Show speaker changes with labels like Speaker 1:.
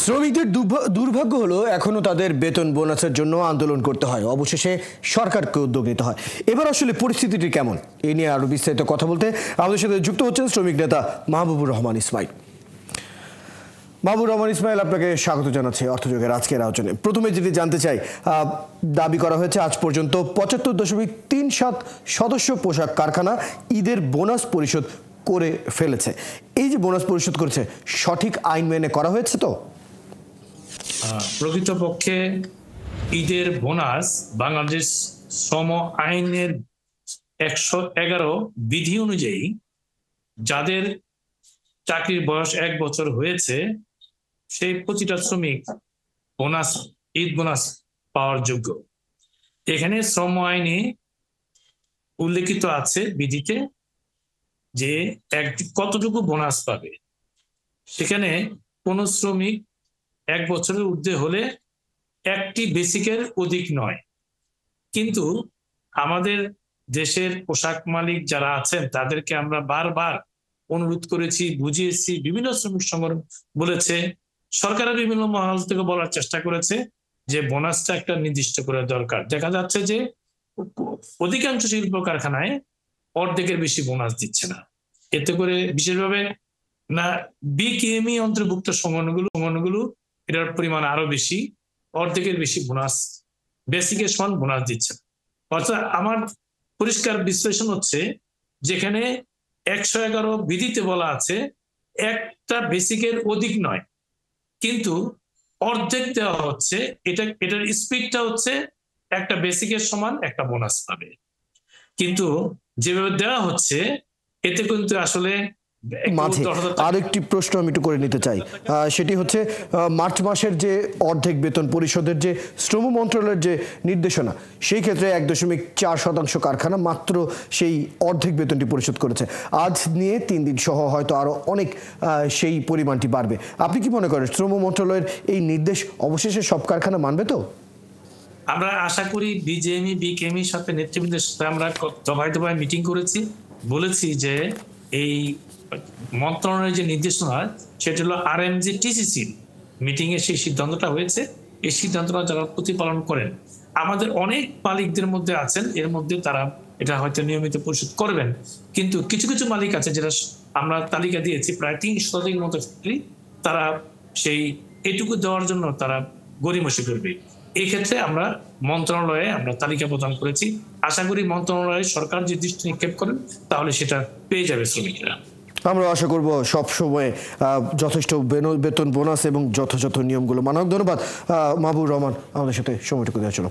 Speaker 1: শ্রমিকদের দুর্ভাগ্য হলো এখনো তাদের বেতন বোনাসের জন্য আন্দোলন করতে হয়। অবশেষে সরকারকে উদ্যোগ নিতে হয়। এবার আসলে পরিস্থিতিটি কেমন, এ নিয়ে আরো বিস্তারিত কথা বলতে আমাদের সাথে যুক্ত হচ্ছেন শ্রমিক নেতা মাহবুবুর রহমান ইসমাইল। মাহবুবুর রহমান ইসমাইল, আপনাকে স্বাগত জানাচ্ছি অর্থযোগের আজকের আলোচনায়। প্রথমে যেটি জানতে চাই, দাবি করা হয়েছে আজ পর্যন্ত ৭৫.৩৭ সদস্য পোশাক কারখানা ঈদের বোনাস পরিশোধ করে ফেলেছে। এই যে বোনাস পরিশোধ করেছে, সঠিক আইন মেনে করা হয়েছে তো?
Speaker 2: প্রকৃতপক্ষে ঈদের বোনাস বাংলাদেশ শ্রম আইনের ১১১ বিধি অনুযায়ী যাদের চাকরির বয়স ১ বছর হয়েছে সেই প্রতিটা শ্রমিক বোনাস, ঈদ বোনাস পাওয়ার যোগ্য। এখানে শ্রম আইনে উল্লেখিত আছে বিধিতে যে কতটুকু বোনাস পাবে। সেখানে কোন শ্রমিক ১ বছরের ঊর্ধ্বে হলে একটি বেসিকের অধিক নয়। কিন্তু আমাদের দেশের পোশাক মালিক যারা আছেন তাদেরকে আমরা বারবার অনুরোধ করেছি, বুঝিয়েছি, বিভিন্ন শ্রমিক সংগঠন বলেছে, সরকারের বিভিন্ন মহল থেকে বলার চেষ্টা করেছে যে বোনাসটা একটা নির্দিষ্ট করে দরকার। দেখা যাচ্ছে যে অধিকাংশ শিল্প কারখানায় অর্ধেকের বেশি বোনাস দিচ্ছে না। এতে করে বিশেষভাবে না বিকেএমই অন্তর্ভুক্ত সংগঠনগুলো এটার পরিমাণ আরো বেশি, অর্ধেকের বেশি বোনাস, বেসিকের সমান বোনাস দিচ্ছে। অর্থাৎ আমার পরিষ্কার বিশ্লেষণ হচ্ছে, যেখানে ১১১ বিধিতে বলা আছে একটা বেসিকের অধিক নয়, কিন্তু অর্ধেক দেওয়া হচ্ছে, এটার স্পিডটা হচ্ছে একটা বেসিকের সমান একটা বোনাস পাবে। কিন্তু যেভাবে দেওয়া হচ্ছে এতে কিন্তু আসলে
Speaker 1: মাঝে আরেকটি প্রশ্ন আমি একটু করে নিতে চাই, সেটি হচ্ছে মার্চ মাসের যে অর্ধেক বেতন পরিশোধের যে শ্রম মন্ত্রণালয়ের যে নির্দেশনা, সেই ক্ষেত্রে ১.৪% কারখানা মাত্র সেই অর্ধেক বেতনটি পরিশোধ করেছে। আজ নিয়ে ৩ দিন সহ হয়তো আরো অনেক সেই পরিমাণটি বাড়বে। আপনি কি মনে করেন শ্রম মন্ত্রণালয়ের এই নির্দেশ অবশেষে সব কারখানা মানবে তো?
Speaker 2: আমরা আশা করি বিজেএমই বিকেএমইর সাথে নেতৃবৃন্দের সাথে আমরা দফায় মিটিং করেছি, বলেছি যে এই মন্ত্রণালয়ের যে নির্দেশনা সেটা হলো RMJ-TCC মিটিং এ সেই সিদ্ধান্তটা হয়েছে। এই সিদ্ধান্তটা যারা প্রতিপালন করেন, আমাদের অনেক মালিকদের মধ্যে আছেন, এর মধ্যে তারা এটা হয়তো নিয়মিত পরিশোধ করবেন, কিন্তু কিছু কিছু মালিক আছে যেটা আমরা তালিকা দিয়েছি, প্রায় ৩০% মতো ফ্যাক্টরি, তারা সেই এটুকু দেওয়ার জন্য তারা গড়িমসি করবে। এই ক্ষেত্রে আমরা মন্ত্রণালয়ে তালিকা প্রদান করেছি। আশা করি মন্ত্রণালয়ে সরকার যে দৃষ্টি নিক্ষেপ করেন তাহলে সেটা পেয়ে যাবে শ্রমিকরা।
Speaker 1: আমরা আশা করব সবসময় যথেষ্ট বেতন বোনাস এবং যথাযথ নিয়মগুলো মানা হোক। ধন্যবাদ মাহবুবুর রহমান আমাদের সাথে সময়টুকু দেওয়ার জন্য।